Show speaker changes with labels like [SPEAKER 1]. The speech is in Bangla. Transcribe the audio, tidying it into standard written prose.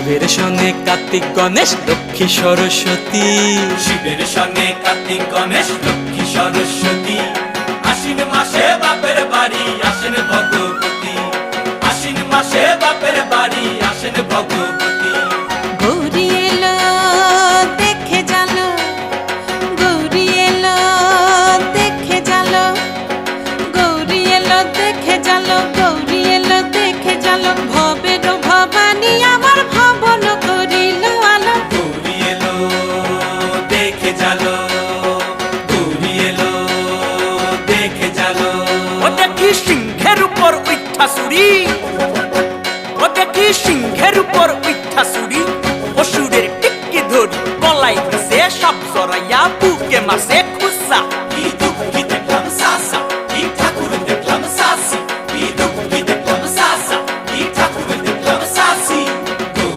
[SPEAKER 1] শিবের সঙ্গে কার্তিক গণেশ লক্ষ্মী সরস্বতী,
[SPEAKER 2] শিবের সঙ্গে কার্তিক গণেশ লক্ষ্মী সরস্বতী। আশ্বিন মাসে বাপের বাড়ি আসেন ভগবতী, আশ্বিন মাসে বাপের বাড়ি আসেন ভগবতী।
[SPEAKER 3] গৌরী এলো দেখে জানো, গৌরী এলো দেখে জানো, গৌরী এলো দেখে জানো, গৌরী এলো দেখে জানো। ভবের ভবানী আমার ভবন করিল আলো।
[SPEAKER 2] গৌরী এলো দেখে জালো, গৌরী এলো দেখে জালো।
[SPEAKER 4] ও দেখি সিংহের উপর উঠা চুরি, ও দেখি সিংহের উপর উঠা চুরি। অসুরের টিকি ধরি গলায় দিছে, সাপ জড়াইয়া বুকে মারছে।